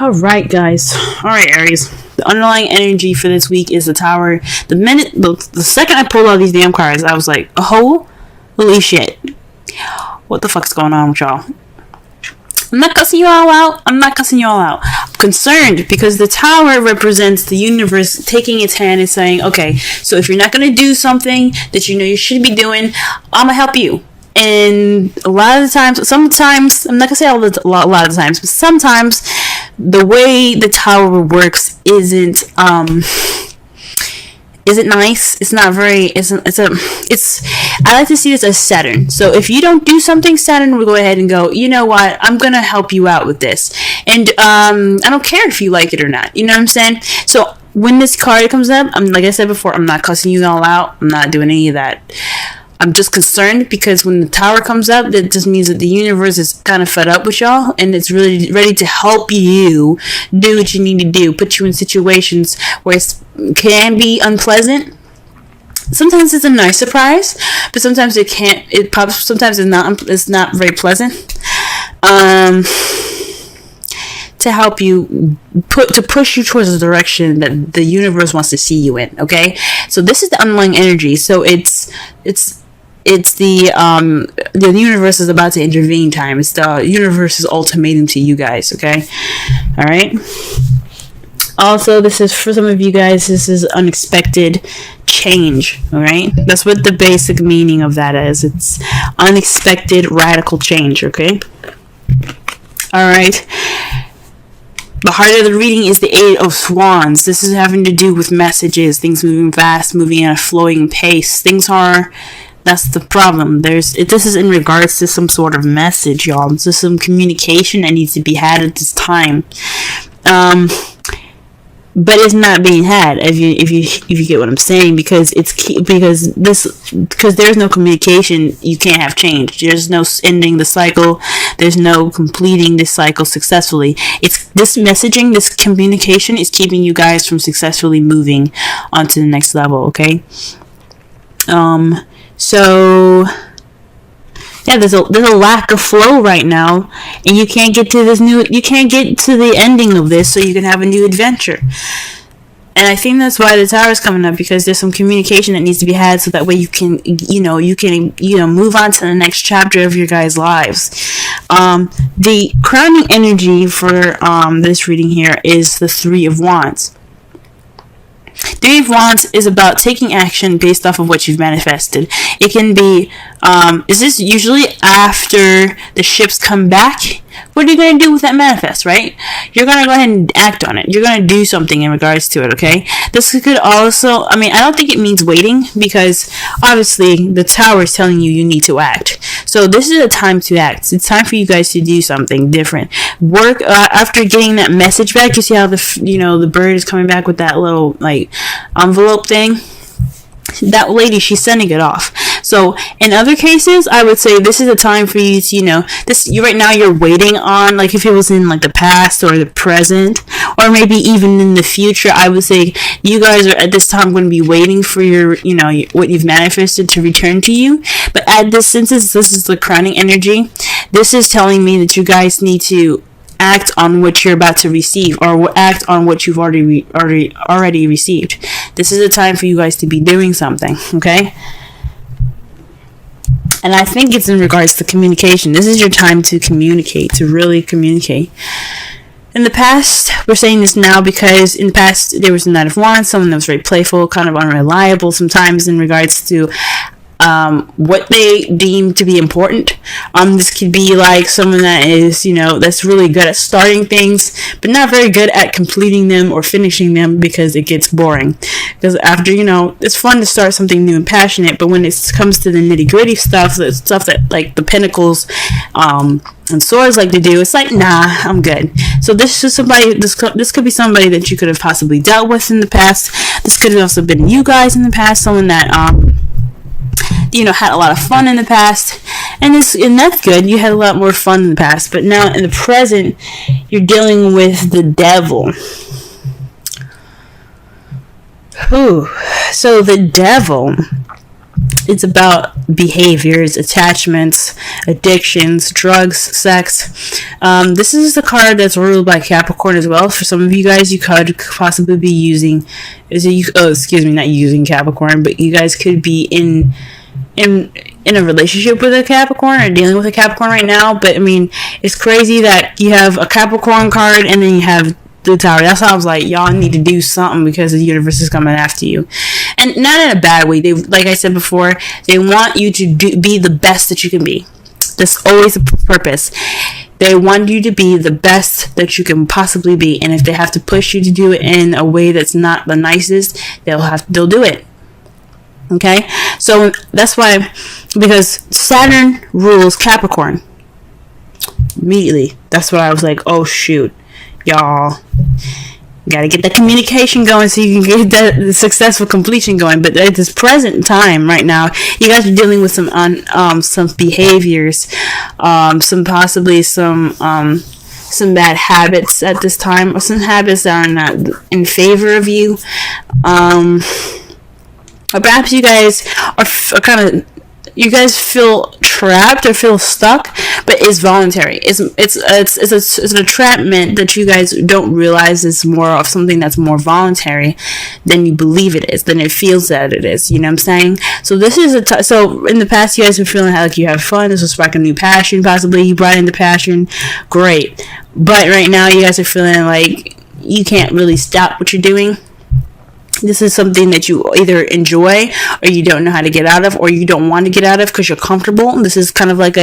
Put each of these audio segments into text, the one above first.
All right, guys. All right, Aries. The underlying energy for this week is the Tower. The second I pulled all these damn cards, I was like, oh, holy shit. What the fuck's going on with y'all? I'm not cussing you all out. I'm concerned because the Tower represents the universe taking its hand and saying, okay, so if you're not going to do something that you know you should be doing, I'm going to help you. And a lot of the times, sometimes, I'm not going to say a lot of the times, but sometimes the way the Tower works isn't nice. It's not very, I like to see this as Saturn. So if you don't do something, Saturn will go ahead and go, you know what, I'm going to help you out with this. And I don't care if you like it or not. You know what I'm saying? So when this card comes up, like I said before, I'm not cussing you all out. I'm not doing any of that. I'm just concerned because when the Tower comes up, that just means that the universe is kind of fed up with y'all and it's really ready to help you do what you need to do, put you in situations where it can be unpleasant. Sometimes it's a nice surprise, but sometimes it can't. Sometimes it's not very pleasant. To help you to push you towards the direction that the universe wants to see you in. Okay, so this is the underlying energy. So it's the universe is about to intervene time. It's the universe's ultimatum to you guys. Okay, all right. Also, this is for some of you guys. This is unexpected change. All right, that's what the basic meaning of that is. It's unexpected radical change. Okay, all right. The heart of the reading is the Eight of Wands. This is having to do with messages, things moving fast, moving at a flowing pace. That's the problem. This is in regards to some sort of message, y'all. This is some communication that needs to be had at this time. But it's not being had, if you get what I'm saying, because there's no communication, you can't have change. There's no ending the cycle. There's no completing this cycle successfully. It's this messaging, this communication is keeping you guys from successfully moving on to the next level. Okay. So yeah, there's a lack of flow right now, and you can't get to the ending of this so you can have a new adventure. And I think that's why the Tower is coming up, because there's some communication that needs to be had so that way you can move on to the next chapter of your guys' lives. The crowning energy for this reading here is the Three of Wands. Three of Wands is about taking action based off of what you've manifested. It can be, is this usually after the ships come back? What are you going to do with that manifest, right? You're going to go ahead and act on it. You're going to do something in regards to it, okay? This could also, I don't think it means waiting, because obviously the Tower is telling you need to act. So this is a time to act. It's time for you guys to do something different. Work, after getting that message back, you see how the bird is coming back with that little, envelope thing? That lady, she's sending it off. So in other cases, I would say this is a time for you to, right now you're waiting on, if it was in the past or the present, or maybe even in the future, I would say you guys are at this time going to be waiting for your, what you've manifested to return to you. But since this is the crowning energy, this is telling me that you guys need to act on what you're about to receive, or act on what you've already received. This is a time for you guys to be doing something, okay? And I think it's in regards to communication. This is your time to communicate, to really communicate. In the past, we're saying this now because in the past there was a Knight of Wands, someone that was very playful, kind of unreliable sometimes in regards to what they deem to be important. This could be someone that is, that's really good at starting things, but not very good at completing them or finishing them, because it gets boring. Because after, it's fun to start something new and passionate, but when it comes to the nitty gritty stuff, the stuff that the Pentacles and Swords like to do, it's nah, I'm good. So this is somebody, this could be somebody that you could have possibly dealt with in the past. This could have also been you guys in the past, someone that had a lot of fun in the past, and that's good. You had a lot more fun in the past, but now in the present, you're dealing with the Devil. So the Devil It's about behaviors, attachments, addictions, drugs, sex. This is the card that's ruled by Capricorn as well. For some of you guys, you could possibly be using, not using Capricorn, but you guys could be in a relationship with a Capricorn or dealing with a Capricorn right now. But I mean, it's crazy that you have a Capricorn card and then you have the Tower. That's why I was like, y'all need to do something because the universe is coming after you, and not in a bad way. They, like I said before, they want you to be the best that you can be. That's always the purpose. They want you to be the best that you can possibly be, and if they have to push you to do it in a way that's not the nicest, they'll do it. Okay, so that's why, because Saturn rules Capricorn. Immediately, that's what I was like, oh shoot. Y'all gotta get that communication going so you can get that successful completion going. But at this present time right now, you guys are dealing with some behaviors, some bad habits at this time, or some habits that are not in favor of you, or perhaps you guys are kind of, you guys feel trapped or feel stuck, but it's voluntary. It's an entrapment that you guys don't realize is more of something that's more voluntary than you believe it is, than it feels that it is. You know what I'm saying? So this is so in the past, you guys were feeling like you have fun. This was sparking a new passion. Possibly you brought in the passion. Great. But right now, you guys are feeling like you can't really stop what you're doing. This is something that you either enjoy or you don't know how to get out of, or you don't want to get out of because you're comfortable. This is kind of like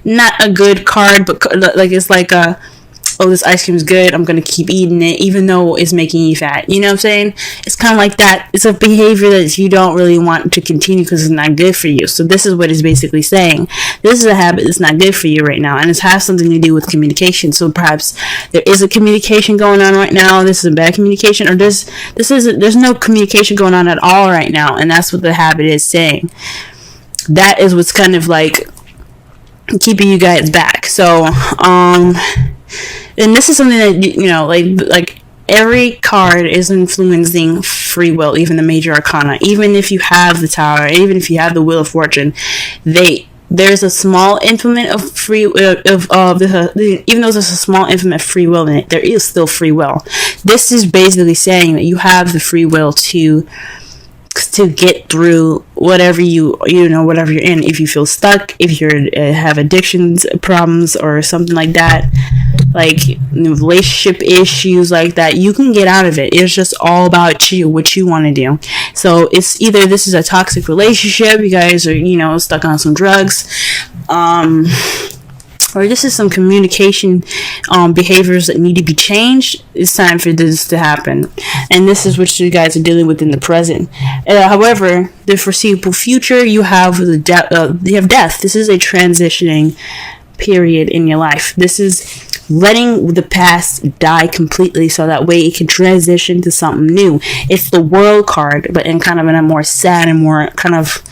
not a good card, but like it's like oh, this ice cream is good, I'm going to keep eating it even though it's making you fat. You know what I'm saying? It's kind of like that. It's a behavior that you don't really want to continue because it's not good for you. So this is what it's basically saying. This is a habit that's not good for you right now, and it has something to do with communication. So perhaps there is a communication going on right now. This is a bad communication, or there's no communication going on at all right now, and that's what the habit is saying. That is what's kind of like keeping you guys back. So and this is something that, you know, like every card is influencing free will, even the major arcana. Even if you have the Tower, even if you have the Wheel of Fortune, there's a small influence of free even though there's a small influence of free will in it, there is still free will. This is basically saying that you have the free will to get through whatever whatever you're in. If you feel stuck, if you have addictions problems or something like that, like relationship issues like that, you can get out of it. It's just all about you, what you want to do. So it's either this is a toxic relationship, you guys are stuck on some drugs, or this is some communication behaviors that need to be changed. It's time for this to happen, and this is what you guys are dealing with in the present. However, the foreseeable future, you have death. This is a transitioning period in your life. This is letting the past die completely so that way it can transition to something new. It's the World card, but in kind of a more sad and more kind of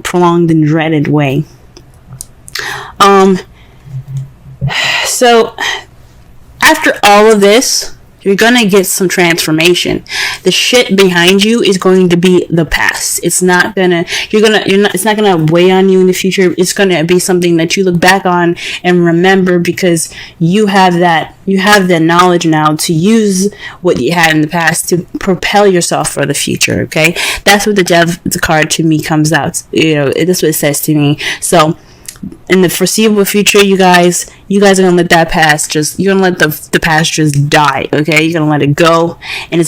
prolonged and dreaded way. So after all of this, you're gonna get some transformation. The shit behind you is going to be the past. It's not gonna it's not gonna weigh on you in the future. It's gonna be something that you look back on and remember, because you have that knowledge now to use what you had in the past to propel yourself for the future. Okay, that's what the Death card to me comes out. That's what it says to me. So in the foreseeable future, you guys are gonna let that past you're gonna let the past just die. Okay, you're gonna let it go, and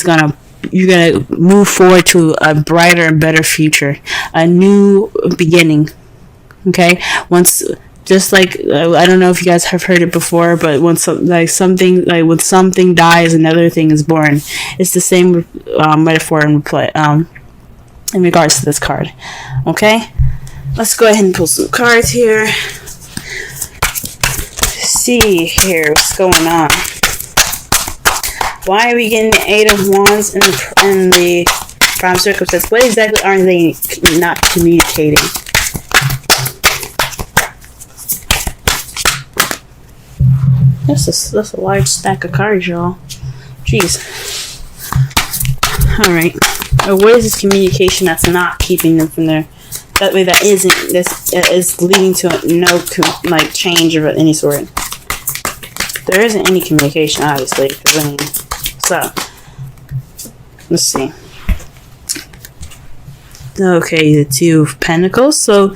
you're gonna move forward to a brighter and better future, a new beginning. Okay, just like I don't know if you guys have heard it before, but when something dies, another thing is born. It's the same metaphor in regards to this card. Okay. Let's go ahead and pull some cards here. See here what's going on. Why are we getting the Eight of Wands in the prime circumstance? What exactly are they not communicating? That's a large stack of cards, y'all. Jeez. All right. Or what is this communication that's not keeping them from there? That way, that is leading to no like change of any sort. There isn't any communication, obviously. I mean, so let's see. Okay, the Two of Pentacles. So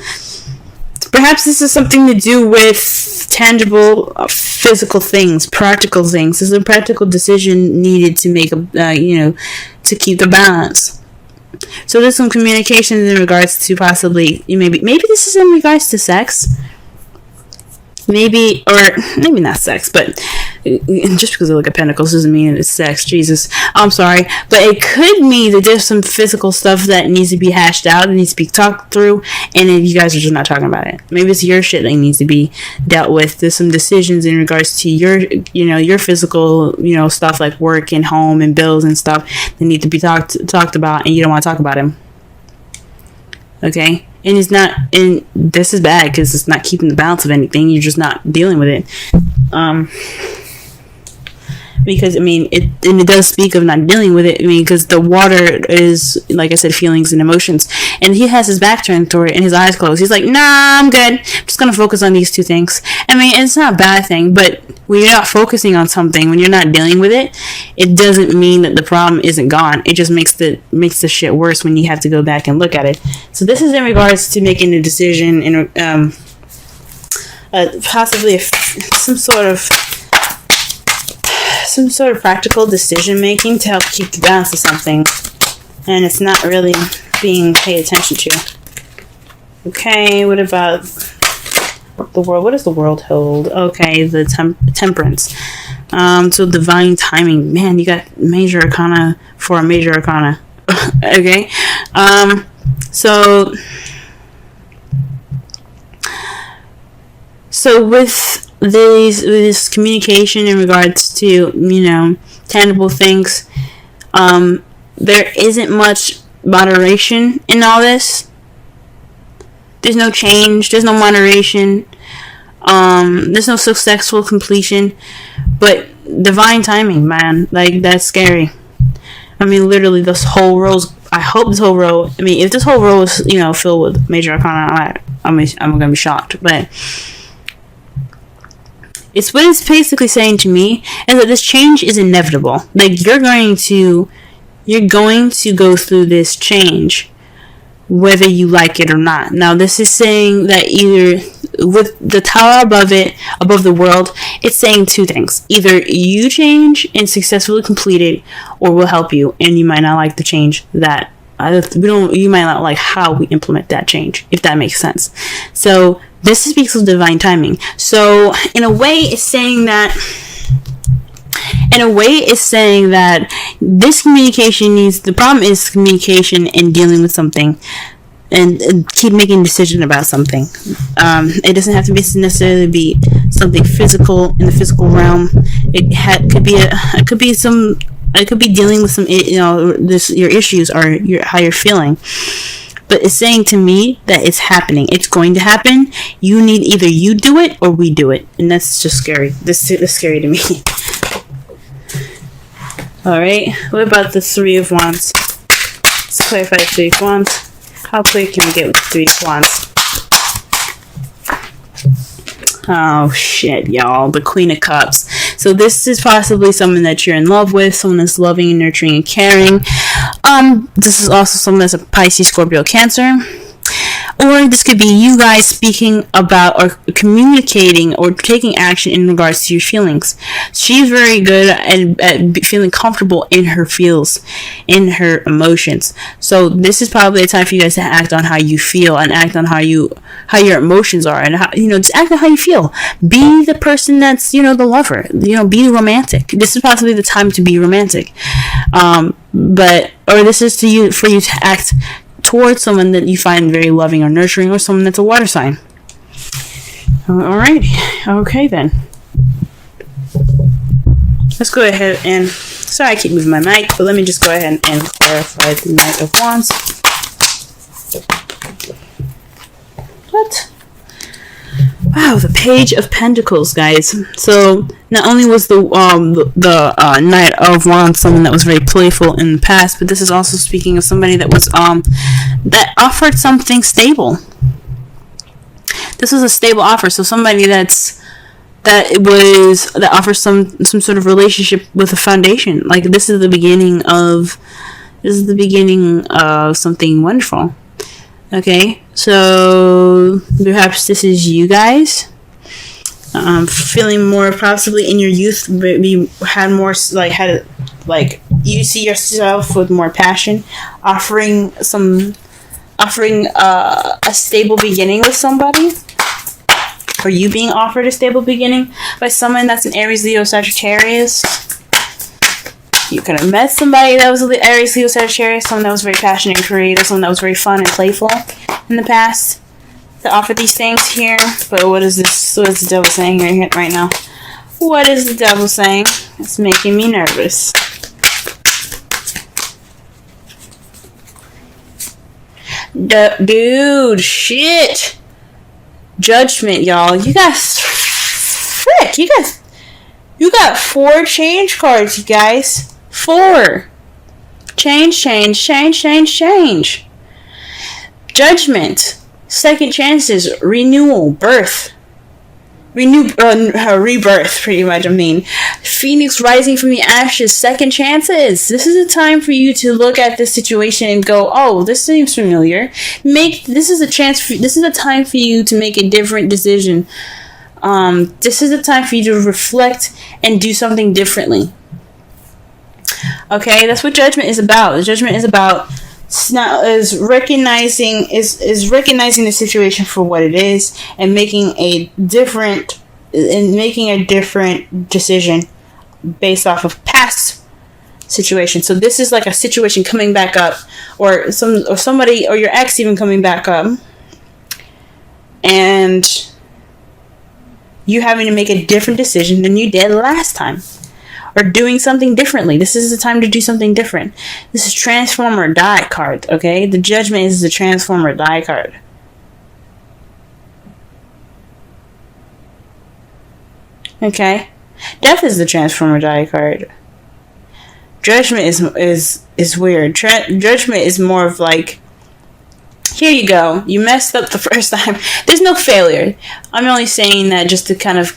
perhaps this is something to do with tangible, physical things, practical things. There's a practical decision needed to make to keep the balance. So there's some communication in regards to possibly maybe this is in regards to sex. Maybe not sex, but just because I look at pentacles doesn't mean it's sex. Jesus, I'm sorry, but it could mean that there's some physical stuff that needs to be hashed out, that needs to be talked through, and then you guys are just not talking about it. Maybe it's your shit that needs to be dealt with. There's some decisions in regards to your physical, stuff like work and home and bills and stuff that need to be talked about, and you don't want to talk about them. Okay. And this is bad because it's not keeping the balance of anything. You're just not dealing with it. Because, it does speak of not dealing with it. Because the water is, like I said, feelings and emotions. And he has his back turned toward it and his eyes closed. He's like, nah, I'm good. I'm just going to focus on these two things. It's not a bad thing, but when you're not focusing on something, when you're not dealing with it, it doesn't mean that the problem isn't gone. It just makes the shit worse when you have to go back and look at it. So this is in regards to making a decision in possibly some sort of practical decision making to help keep the balance of something, and it's not really being paid attention to. Okay, what about the world? What does the world hold? Okay, the temperance. So divine timing. Man, you got major arcana for a major arcana. Okay. So with this communication in regards to tangible things, there isn't much moderation in all this. There's no change, there's no moderation, there's no successful completion, but divine timing, man, like, that's scary. Literally, this whole row, I hope this whole row, if this whole row is, filled with major arcana, I'm gonna be shocked, but it's what it's basically saying to me is that this change is inevitable. Like, you're going to go through this change, whether you like it or not. Now, this is saying that either with the tower above the world, it's saying two things. Either you change and successfully complete it, or we'll help you, and you might not like the change that you might not like how we implement that change, if that makes sense. So this speaks of divine timing. So in a way, it's saying that this communication the problem is communication and dealing with something, and keep making a decision about something. It doesn't have to necessarily be something physical in the physical realm. It could be dealing with some, your issues or how you're feeling. But it's saying to me that it's happening. It's going to happen. Either you do it or we do it. And that's just scary. This is scary to me. Alright. What about the Three of Wands? Let's clarify the Three of Wands. How clear can we get with the Three of Wands? Oh shit, y'all. The Queen of Cups. So this is possibly someone that you're in love with, someone that's loving and nurturing and caring. This is also someone that's a Pisces, Scorpio, Cancer. Or this could be you guys speaking about or communicating or taking action in regards to your feelings. She's very good at feeling comfortable in her feels, in her emotions. So this is probably a time for you guys to act on how you feel and act on how your emotions are, and how, just act on how you feel. Be the person that's, the lover. Be romantic. This is possibly the time to be romantic. This is for you to act towards someone that you find very loving or nurturing, or someone that's a water sign. Alright. Okay then. Let's go ahead and... Sorry I keep moving my mic, but let me just go ahead and clarify the Knight of Wands. What? Wow, the Page of Pentacles, guys. So not only was the Knight of Wands someone that was very playful in the past, but this is also speaking of somebody that was that offered something stable. This was a stable offer, so somebody that offers some sort of relationship with a foundation. Like this is the beginning of something wonderful. Okay, so perhaps this is you guys feeling more possibly in your youth, maybe you see yourself with more passion, offering a stable beginning with somebody, or you being offered a stable beginning by someone that's an Aries, Leo, Sagittarius. You could have met somebody that was Aries, Leo, Sagittarius, someone that was very passionate and creative, someone that was very fun and playful in the past to offer these things here. But what is this? What is the devil saying right now? What is the devil saying? It's making me nervous. Dude, shit. Judgment, y'all. You guys, frick, you got 4 change cards, you guys. 4. Change. Judgment. Second chances. Renewal. Birth. Rebirth, pretty much, I mean. Phoenix rising from the ashes. Second chances. This is a time for you to look at this situation and go, oh, this seems familiar. This is a time for you to make a different decision. This is a time for you to reflect and do something differently. Okay, that's what judgment is about. The judgment is about recognizing the situation for what it is and making a different decision based off of past situations. So this is like a situation coming back up, or somebody or your ex even coming back up, and you having to make a different decision than you did last time, or doing something differently. This is the time to do something different. This is transform or die card, okay? The judgment is the transform or die card. Okay? Death is the transform or die card. Judgment is weird. Judgment is more of like, here you go. You messed up the first time. There's no failure. I'm only saying that just to kind of,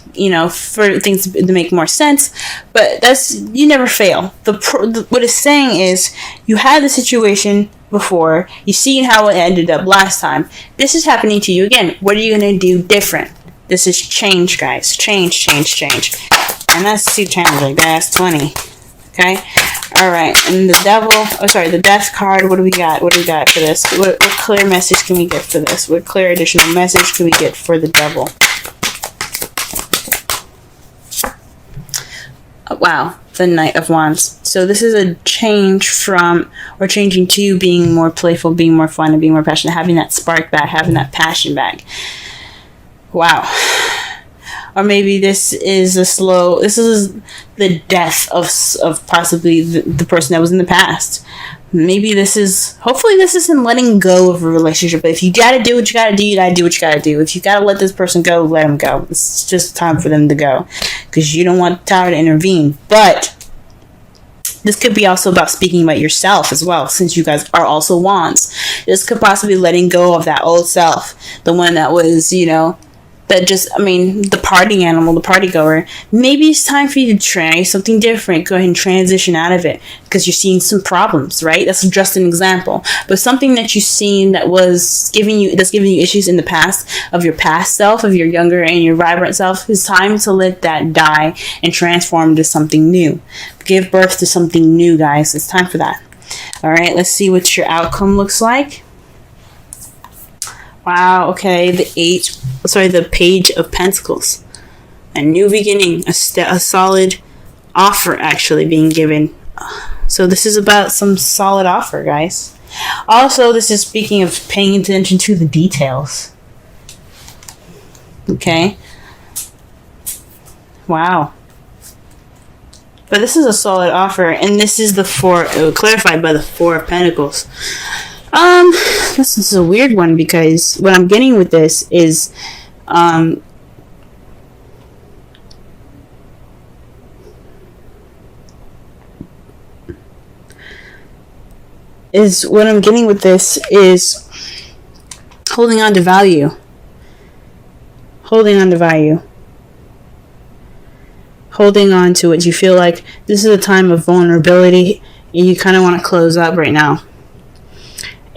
for things to make more sense. But you never fail. What it's saying is, you had the situation before. You seen how it ended up last time. This is happening to you again. What are you going to do different? This is change, guys. Change. And that's 2 times like that. That's 20. Okay? Alright, and the death card, what do we got? What do we got for this? What clear message can we get for this? What clear additional message can we get for the devil? Wow, the Knight of Wands. So this is a change from, or changing to being more playful, being more fun, and being more passionate, having that spark back, having that passion back. Wow. Or maybe this is the death of possibly the person that was in the past. Hopefully this isn't letting go of a relationship. But if you gotta do what you gotta do, you gotta do what you gotta do. If you gotta let this person go, let them go. It's just time for them to go. Because you don't want the tower to intervene. But this could be also about speaking about yourself as well, since you guys are also wands. This could possibly be letting go of that old self. The one that was, the party animal, the party goer. Maybe it's time for you to try something different. Go ahead and transition out of it because you're seeing some problems, right? That's just an example. But something that you've seen that's giving you issues in the past, of your past self, of your younger and your vibrant self, it's time to let that die and transform into something new. Give birth to something new, guys. It's time for that. All right, let's see what your outcome looks like. Wow, okay, the Page of Pentacles. A new beginning, a solid offer actually being given. So this is about some solid offer, guys. Also, this is speaking of paying attention to the details. Okay. Wow. But this is a solid offer, and this is clarified by the 4 of Pentacles. This is a weird one because what I'm getting with this is, is what I'm getting with this is holding on to value. Holding on to value. Holding on to it. You feel like this is a time of vulnerability and you kind of want to close up right now.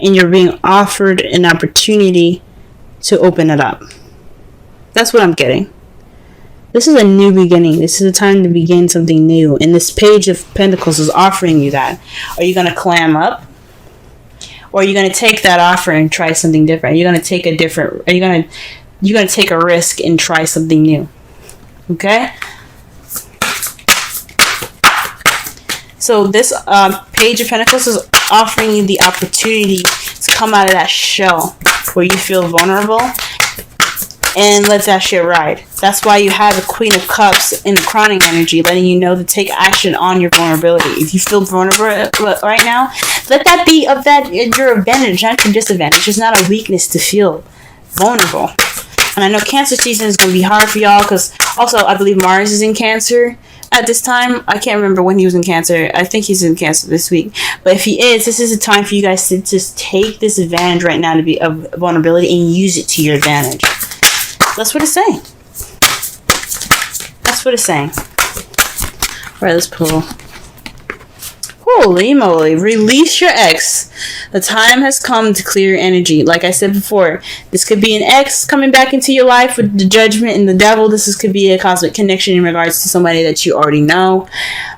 And you're being offered an opportunity to open it up. That's what I'm getting. This is a new beginning. This is a time to begin something new. And this Page of Pentacles is offering you that. Are you going to clam up? Or are you going to take that offer and try something different? Are you going to take a different... You're going to take a risk and try something new. Okay? So this Page of Pentacles is offering you the opportunity to come out of that shell where you feel vulnerable and let that shit ride. That's why you have the Queen of Cups in the crowning energy, letting you know to take action on your vulnerability. If you feel vulnerable right now, let that be of that your advantage, not your disadvantage. It's not a weakness to feel vulnerable. And I know Cancer season is going to be hard for y'all because also I believe Mars is in Cancer at this time. I can't remember when he was in Cancer. I think he's in Cancer this week. But if he is, this is a time for you guys to just take this advantage right now to be of vulnerability and use it to your advantage. That's what it's saying. That's what it's saying. Alright, let's pull. Holy moly. Release your ex. The time has come to clear your energy. Like I said before, this could be an ex coming back into your life with the Judgment and the Devil. This could be a cosmic connection in regards to somebody that you already know.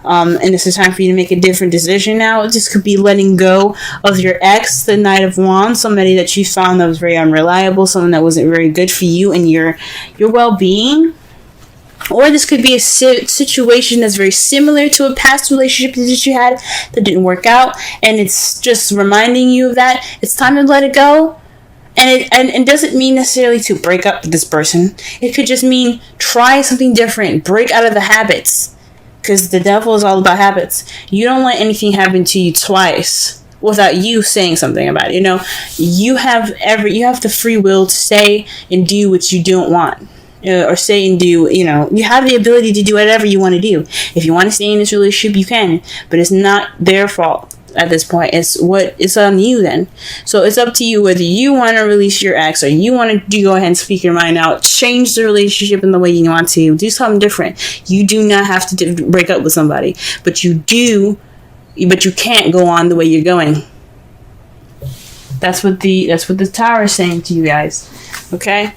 And this is time for you to make a different decision now. This could be letting go of your ex, the Knight of Wands, somebody that you found that was very unreliable, someone that wasn't very good for you and your well-being. Or this could be a situation that's very similar to a past relationship that you had that didn't work out. And it's just reminding you of that. It's time to let it go. And it doesn't mean necessarily to break up with this person. It could just mean try something different. Break out of the habits. Because the Devil is all about habits. You don't let anything happen to you twice without you saying something about it. You know, you have the free will to say and do what you don't want. Or say and do, you know, you have the ability to do whatever you want to do. If you want to stay in this relationship, you can, but it's not their fault at this point. It's on you then. So it's up to you whether you want to release your ex or you want to go ahead and speak your mind out, change the relationship in the way you want to, do something different. You do not have to break up with somebody, but you can't go on the way you're going. That's what the Tower is saying to you guys. Okay?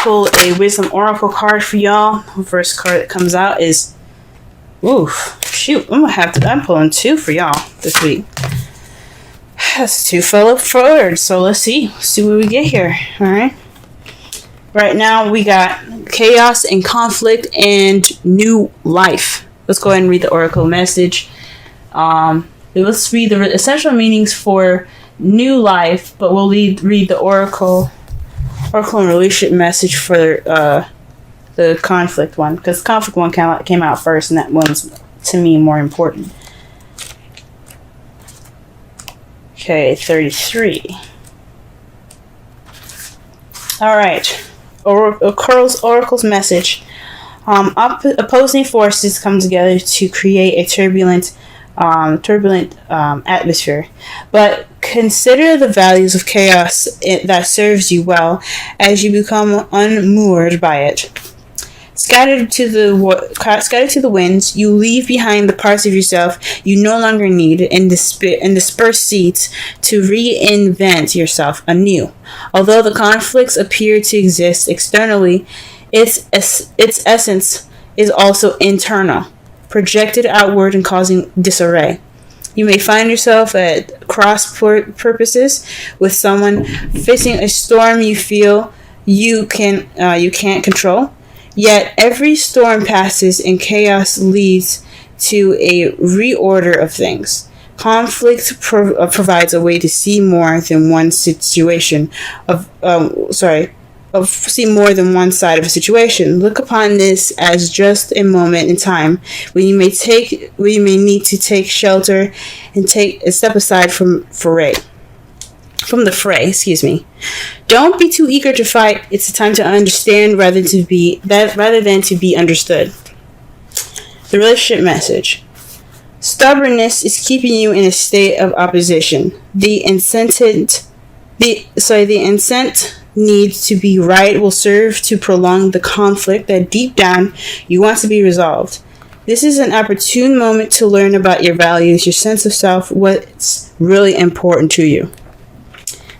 Pull a Wisdom Oracle card for y'all. The first card that comes out is, oof, shoot, I'm pulling two for y'all this week. That's two fell forward, so let's see what we get here. All right. Right now we got chaos and conflict and new life. Let's go ahead and read the Oracle message. Let's read the essential meanings for new life, but we'll read the Oracle and relationship message for the conflict one, because conflict one came out first, and that one's to me more important. Okay, 33. All right, Oracle's message. Opposing forces come together to create a turbulent atmosphere, but consider the values of chaos that serves you well as you become unmoored by it. Scattered to the winds, you leave behind the parts of yourself you no longer need and disperse seeds to reinvent yourself anew. Although the conflicts appear to exist externally, its essence is also internal, projected outward and causing disarray. You may find yourself at cross purposes with someone facing a storm you feel you can't control. Yet every storm passes and chaos leads to a reorder of things. Conflict provides a way to see more than one situation see more than one side of a situation. Look upon this as just a moment in time when you may need to take shelter and take a step aside from the fray. Don't be too eager to fight. It's a time to understand rather than to be understood. The relationship message. Stubbornness is keeping you in a state of opposition. The incent needs to be right will serve to prolong the conflict that deep down you want to be resolved. This is an opportune moment to learn about your values, your sense of self, what's really important to you.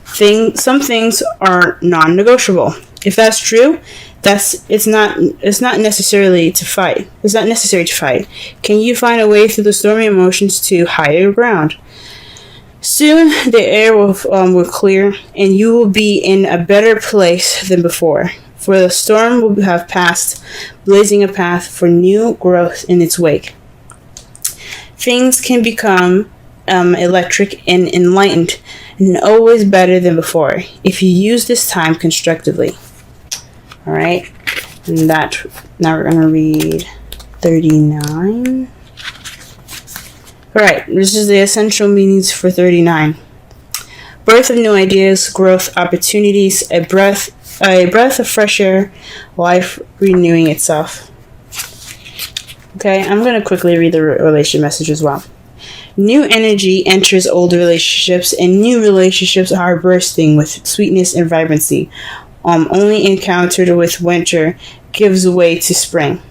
Some things are non-negotiable. If that's true, it's not necessarily to fight. It's not necessary to fight. Can you find a way through the stormy emotions to higher ground? Soon the air will clear, and you will be in a better place than before. For the storm will have passed, blazing a path for new growth in its wake. Things can become electric and enlightened, and always better than before, if you use this time constructively. Alright, and now we're going to read 39. Alright, this is the essential meanings for 39. Birth of new ideas, growth opportunities, a breath of fresh air, life renewing itself. Okay, I'm going to quickly read the relationship message as well. New energy enters old relationships, and new relationships are bursting with sweetness and vibrancy. Only encountered with winter gives way to spring.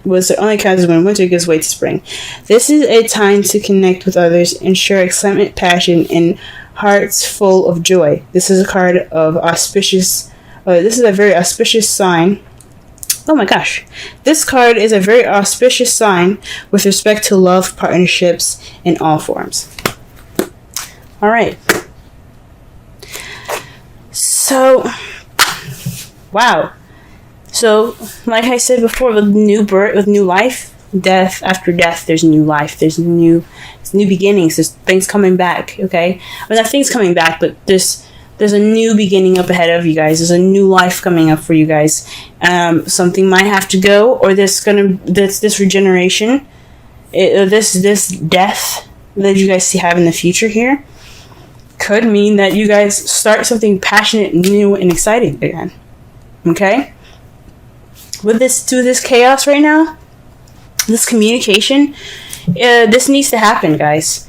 Only encounters when winter gives way to spring. This is a time to connect with others and share excitement, passion, and hearts full of joy. This is a card of auspicious. This is a very auspicious sign. Oh my gosh. This card is a very auspicious sign with respect to love, partnerships, in all forms. Alright. So, wow. So, like I said before, with new birth, with new life, death after death, there's new life. There's new beginnings. There's things coming back, okay? Well, not things coming back, but there's a new beginning up ahead of you guys. There's a new life coming up for you guys. Something might have to go, or this regeneration, this death that you guys have in the future here could mean that you guys start something passionate, new, and exciting again. Okay? With this chaos right now, this communication, this needs to happen, guys.